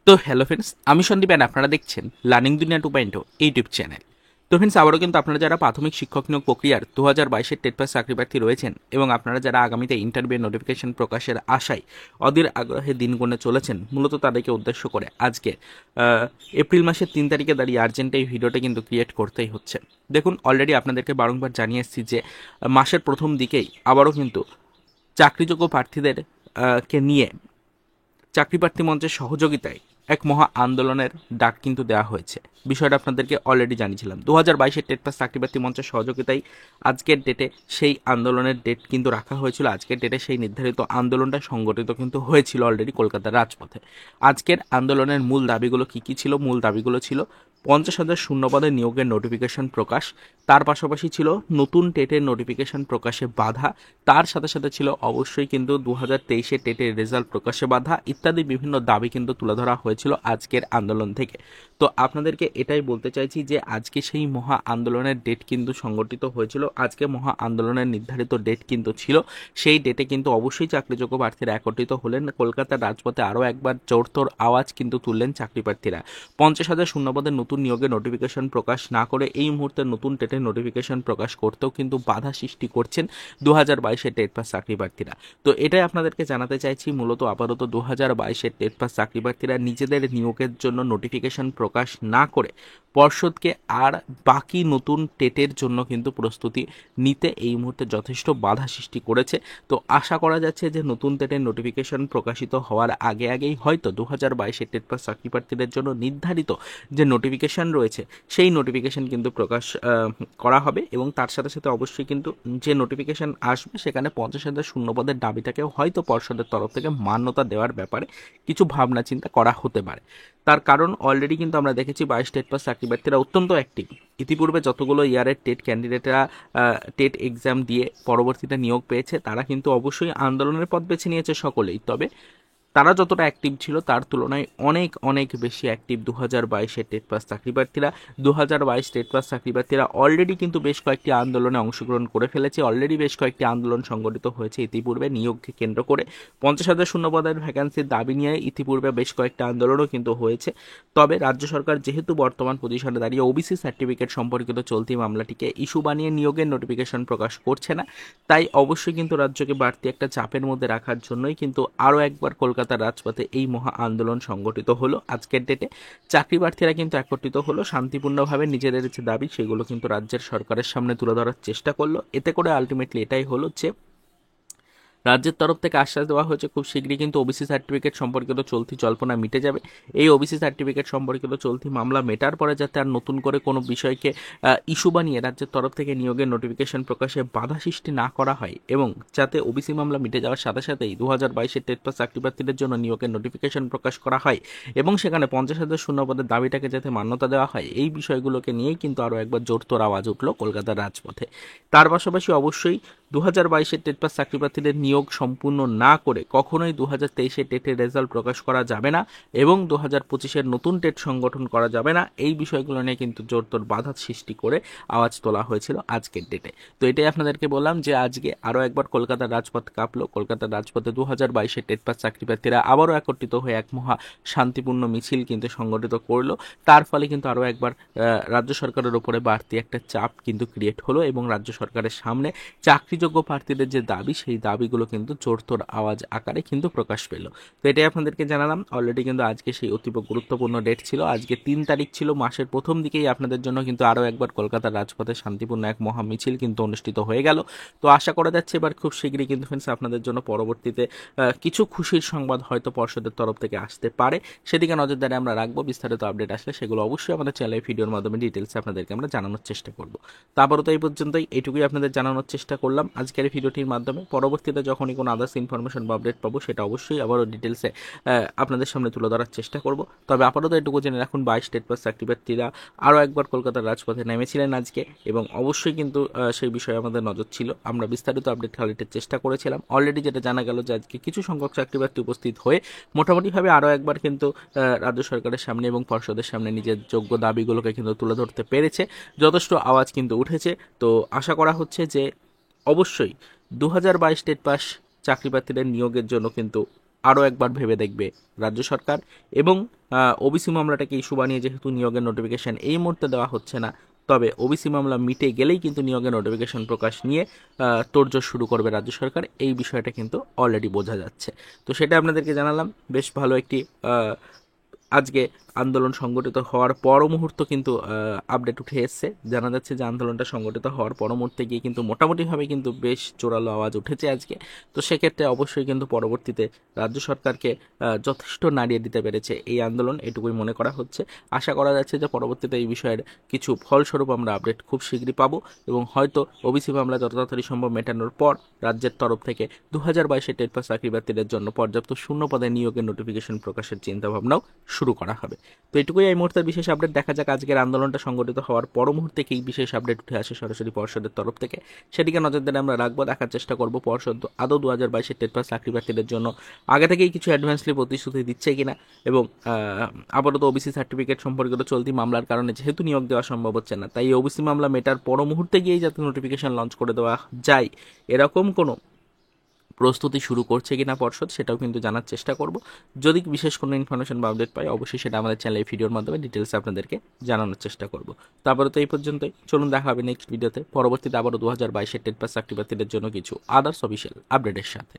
তো hello friends, আমি Sandeep and আপনারা দেখছেন লার্নিং দুনিয়া 2.0 ইউটিউব চ্যানেল। তো ফ্রেন্ডস, আবারও কিন্তু আপনারা যারা প্রাথমিক শিক্ষক নিয়োগ প্রক্রিয়ার 2022-এর টেট পাস চাকরি প্রার্থী রয়েছেন এবং আপনারা যারা আগামীতে ইন্টারভিউ নোটিফিকেশন প্রকাশের আশায় অধীর আগ্রহে দিন গুণে চলেছেন, মূলত তাদেরকে উদ্দেশ্য করে আজকে এপ্রিল মাসের 3 তারিখে দাঁড়িয়ে আর্জেন্ট এই ভিডিওটা কিন্তু ক্রিয়েট করতেই হচ্ছে। দেখুন, অলরেডি আপনাদেরকে বারংবার জানিয়ে এসেছি যে মাসের প্রথম দিকেই আবারও কিন্তু চাকরিযোগ্য প্রার্থীদের কে নিয়ে চাকরি প্রার্থী মঞ্চের সহযোগিতায় এক মহা আন্দোলনের ডাক কিন্তু দেওয়া হয়েছে। বিষয়টা আপনাদেরকে অলরেডি জানিয়েছিলাম। 2022-এর টেট পাস চাকরি প্রার্থী মঞ্চের সহযোগিতায় আজকের ডেটে সেই আন্দোলনের ডেট কিন্তু রাখা হয়েছিল। আজকের ডেটে সেই নির্ধারিত আন্দোলনটা সংগঠিত কিন্তু হয়েছিল অলরেডি কলকাতার রাজপথে। আজকের আন্দোলনের মূল দাবিগুলো কী কী ছিল? মূল দাবিগুলো ছিল 50,000 শূন্যপদে নিয়োগের নোটিফিকেশন প্রকাশ, তার পাশাপাশি ছিল নতুন টেটের নোটিফিকেশন প্রকাশে বাধা, তার সাথে সাথে ছিল অবশ্যই কিন্তু 2023-এ টেটের রেজাল্ট প্রকাশে বাধা ইত্যাদি বিভিন্ন দাবি কিন্তু তুলে ধরা হয়েছিল আজকের আন্দোলন থেকে। তো আপনাদেরকে এটাই বলতে চাইছি যে আজকে সেই মহা আন্দোলনের ডেট কিন্তু সংগঠিত হয়েছিল। আজকে মহা আন্দোলনের নির্ধারিত ডেট কিন্তু ছিল। সেই ডেটে কিন্তু অবশ্যই চাকরিযোগ্য প্রার্থীরা একত্রিত হলেন। কলকাতার রাজপথে আরও একবার জোরতোর আওয়াজ কিন্তু তুললেন চাকরি প্রার্থীরা। 50,000 শূন্যপদের নতুন নিয়োগের নোটিফিকেশন প্রকাশ না করে এই মুহূর্তে নতুন টেটের নোটিফিকেশন প্রকাশ করতেও কিন্তু বাধা সৃষ্টি করছেন 2022-এর টেট পাস চাকরি প্রার্থীরা। তো এটাই আপনাদেরকে জানাতে চাইছি, মূলত আপাতত 2022-এর টেট পাস চাকরি প্রার্থীরা নিজেদের নিয়োগের জন্য নোটিফিকেশন প্রকাশ না করে পর্ষদকে আর বাকি নতুন টেটের জন্য কিন্তু প্রস্তুতি নিতে এই মুহূর্তে যথেষ্ট বাধা সৃষ্টি করেছে। তো আশা করা যাচ্ছে যে নতুন টেটের নোটিফিকেশন প্রকাশিত হওয়ার আগেই হয়তো 2022-এর টেট পাস চাকরি প্রার্থীদের জন্য নির্ধারিত যে নোটিফিকেশন রয়েছে সেই নোটিফিকেশন কিন্তু প্রকাশ করা হবে এবং তার সাথে সাথে অবশ্যই কিন্তু যে নোটিফিকেশন আসবে সেখানে 50,000 শূন্যপদের দাবিটাকেও হয়তো পর্ষদের তরফ থেকে মান্যতা দেওয়ার ব্যাপারে কিছু ভাবনা চিন্তা করা হতে পারে। তার কারণ অলরেডি কিন্তু আমরা দেখেছি 22 টেট পাস চাকরি প্রার্থীরা অত্যন্ত অ্যাক্টিভ। ইতিপূর্বে যতগুলো ইয়ারের টেট ক্যান্ডিডেটরা টেট এক্সাম দিয়ে পরবর্তীতে নিয়োগ পেয়েছে তারা কিন্তু অবশ্যই আন্দোলনের পথ বেছে নিয়েছে সকলেই, তবে তারা যতটা অ্যাক্টিভ ছিল তার তুলনায় অনেক অনেক বেশি অ্যাক্টিভ 2022-এর টেট পাস চাকরি প্রার্থীরা। 2022 টেট পাস চাকরি প্রার্থীরা অলরেডি কিন্তু বেশ কয়েকটি আন্দোলনে অংশগ্রহণ করে ফেলেছে। অলরেডি বেশ কয়েকটি আন্দোলন সংগঠিত হয়েছে ইতিপূর্বে নিয়োগকে কেন্দ্র করে। 50,000 শূন্যপদের ভ্যাকান্সির দাবি নিয়ে ইতিপূর্বে বেশ কয়েকটা আন্দোলনও কিন্তু হয়েছে। তবে রাজ্য সরকার যেহেতু বর্তমান পজিশনে দাঁড়িয়ে ওবিসি সার্টিফিকেট সম্পর্কিত চলতি মামলাটিকে ইস্যু বানিয়ে নিয়োগের নোটিফিকেশন প্রকাশ করছে না, তাই অবশ্যই কিন্তু রাজ্যকে বাড়তি একটা চাপের মধ্যে রাখার জন্যই কিন্তু আরও একবার কলকাতার রাজপথে এই মহা আন্দোলন সংগঠিত হলো। আজকের ডেটে চাকরি প্রার্থীরা কিন্তু একত্রিত হলো, শান্তিপূর্ণভাবে নিজেদের যে দাবি সেগুলো কিন্তু রাজ্যের সরকারের সামনে তুলে ধরার চেষ্টা করলো। এতে করে আলটিমেটলি এটাই হলো যে রাজ্যের তরফ থেকে আশ্বাস দেওয়া হয়েছে খুব শীঘ্রই কিন্তু ওবিসি সার্টিফিকেট সম্পর্কিত চলতি জল্পনা মিটে যাবে। এই ওবিসি সার্টিফিকেট সম্পর্কিত চলতি মামলা মেটার পরে যাতে আর নতুন করে কোনো বিষয়কে ইস্যু বানিয়ে রাজ্যের তরফ থেকে নিয়োগের নোটিফিকেশন প্রকাশে বাধা সৃষ্টি না করা হয় এবং যাতে ওবিসি মামলা মিটে যাওয়ার সাথে সাথেই 2022-এর টেট পাস চাকরি প্রার্থীদের জন্য নিয়োগের নোটিফিকেশন প্রকাশ করা হয় এবং সেখানে 50,000 শূন্যপদের দাবিটাকে যাতে মান্যতা দেওয়া হয়, এই বিষয়গুলোকে নিয়েই কিন্তু আরও একবার জোরতোর আওয়াজ উঠল কলকাতার রাজপথে। তার পাশাপাশি অবশ্যই 2022-এর টেট পাস চাকরি প্রার্থীদের নিয়োগ সম্পূর্ণ না করে কখনোই 2023-এর টেটের রেজাল্ট প্রকাশ করা যাবে না এবং 2025-এর নতুন টেট সংগঠন করা যাবে না। এই বিষয়গুলো নিয়ে কিন্তু জোরতোর বাধা সৃষ্টি করে আওয়াজ তোলা হয়েছিল আজকের ডেটে। তো এটাই আপনাদেরকে বললাম যে আজকে আরও একবার কলকাতার রাজপথ কাঁপলো। কলকাতার রাজপথে 2022-এর টেট পাস চাকরি প্রার্থীরা আবারও একত্রিত হয়ে এক মহা শান্তিপূর্ণ মিছিল কিন্তু সংগঠিত করলো। তার ফলে কিন্তু আরও একবার রাজ্য সরকারের উপরে বাড়তি একটা চাপ কিন্তু ক্রিয়েট হলো এবং রাজ্য সরকারের সামনে চাকরিযোগ্য প্রার্থীদের যে দাবি সেই দাবিগুলো কিন্তু জোরতোর আওয়াজ আকারে কিন্তু প্রকাশ পেল। তো এটাই আপনাদেরকে জানালাম। অলরেডি কিন্তু আজকে সেই অতীব গুরুত্বপূর্ণ ডেট ছিল, আজকে 3 তারিখ ছিল। মাসের প্রথম দিকেই আপনাদের জন্য কিন্তু আরও একবার কলকাতার রাজপথে শান্তিপূর্ণ এক মহা মিছিল কিন্তু অনুষ্ঠিত হয়ে গেল। তো আশা করা যাচ্ছে এবার খুব শীঘ্রই কিন্তু ফ্রেন্ডস আপনাদের জন্য পরবর্তীতে কিছু খুশির সংবাদ হয়তো পর্ষদের তরফ থেকে আসতে পারে, সেদিকে নজরদারি আমরা রাখবো। বিস্তারিত আপডেট আসলে সেগুলো অবশ্যই আমাদের চ্যানেলের ভিডিওর মাধ্যমে ডিটেলসে আপনাদেরকে আমরা জানানোর চেষ্টা করব। তারপরও তো এই পর্যন্তই, এইটুকুই আপনাদের জানানোর চেষ্টা করলাম আজকের ভিডিওটির মাধ্যমে। পরবর্তীতে যখনই কোনো আদার্স ইনফরমেশন বা আপডেট পাবো সেটা অবশ্যই আবারও ডিটেলসে আপনাদের সামনে তুলে ধরার চেষ্টা করব। তবে আপাতত এটুকু জেনে রাখুন 22 টেট পাস চাকরি প্রার্থীরা আরও একবার কলকাতার রাজপথে নেমেছিলেন আজকে এবং অবশ্যই কিন্তু সেই বিষয়ে আমাদের নজর ছিল। আমরা বিস্তারিত আপডেট কালেক্টের চেষ্টা করেছিলাম। অলরেডি যেটা জানা গেল যে আজকে কিছু সংখ্যক চাকরি প্রার্থী উপস্থিত হয়ে মোটামুটিভাবে আরও একবার কিন্তু রাজ্য সরকারের সামনে এবং পর্ষদের সামনে নিজের যোগ্য দাবিগুলোকে কিন্তু তুলে ধরতে পেরেছে। যথেষ্ট আওয়াজ কিন্তু উঠেছে। তো আশা করা হচ্ছে যে অবশ্যই 2022 টেট পাস চাকরি প্রার্থীদের নিয়োগের জন্য কিন্তু আরও একবার ভেবে দেখবে রাজ্য সরকার, এবং ওবিসি মামলাটাকে ইস্যু বানিয়ে যেহেতু নিয়োগের নোটিফিকেশন এই মুহূর্তে দেওয়া হচ্ছে না, তবে ওবিসি মামলা মিটে গেলেই কিন্তু নিয়োগের নোটিফিকেশন প্রকাশ নিয়ে তোড়জোড় শুরু করবে রাজ্য সরকার, এই বিষয়টা কিন্তু অলরেডি বোঝা যাচ্ছে। তো সেটা আপনাদেরকে জানালাম। বেশ ভালো একটি আজকে আন্দোলন সংগঠিত হওয়ার পর মুহূর্ত কিন্তু আপডেট উঠে এসছে। জানা যাচ্ছে যে আন্দোলনটা সংগঠিত হওয়ার পর মুহূর্তে গিয়ে কিন্তু মোটামুটিভাবে কিন্তু বেশ জোরালো আওয়াজ উঠেছে আজকে। তো সেক্ষেত্রে অবশ্যই কিন্তু পরবর্তীতে রাজ্য সরকারকে যথেষ্ট নাড়িয়ে দিতে পেরেছে এই আন্দোলন, এটুকুই মনে করা হচ্ছে। আশা করা যাচ্ছে যে পরবর্তীতে এই বিষয়ের কিছু ফলস্বরূপ আমরা আপডেট খুব শীঘ্রই পাবো, এবং হয়তো ওবিসি মামলা যত তাড়াতাড়ি সম্ভব মেটানোর পর রাজ্যের তরফ থেকে 2022 টেট পাস চাকরি বাতিলের জন্য পর্যাপ্ত শূন্য পদে নিয়োগের নোটিফিকেশন প্রকাশের চিন্তাভাবনাও শুরু করা হবে। তো এটুকুই এই মুহূর্তের বিশেষ আপডেট। দেখা যাক আজকের আন্দোলনটা সংগঠিত হওয়ার পর মুহূর্তে কি বিশেষ আপডেট উঠে আসে সরাসরি পর্ষদের তরফ থেকে, সেদিকে নজরদারি আমরা রাখবো। দেখার চেষ্টা করব পর্ষদ আদৌ 2022 টেট পাস চাকরি প্রার্থীদের জন্য আগে থেকেই কিছু অ্যাডভান্সলি প্রতিশ্রুতি দিচ্ছে কিনা, এবং আপাতত ওবিসি সার্টিফিকেট সম্পর্কিত চলতি মামলার কারণে যেহেতু নিয়োগ দেওয়া সম্ভব হচ্ছে না, তাই ওবিসি মামলা মেটার পর মুহূর্তে গিয়েই যাতে নোটিফিকেশন লঞ্চ করে দেওয়া যায় এরকম কোনো প্রস্তুতি শুরু করছে কিনা পর্ষদ, সেটাও কিন্তু জানার চেষ্টা করব। যদি বিশেষ কোনো ইনফরমেশন বা আপডেট পাই অবশ্যই সেটা আমাদের চ্যানেলে ভিডিওর মাধ্যমে ডিটেলস আপনাদেরকে জানানোর চেষ্টা করব। তারপরে তো এই পর্যন্তই, চলুন দেখা হবে নেক্সট ভিডিওতে। পরবর্তীতে আবারও 2022 টেট পাস চাকরি প্রার্থীদের জন্য কিছু আদার্স অফিসিয়াল আপডেটের সাথে।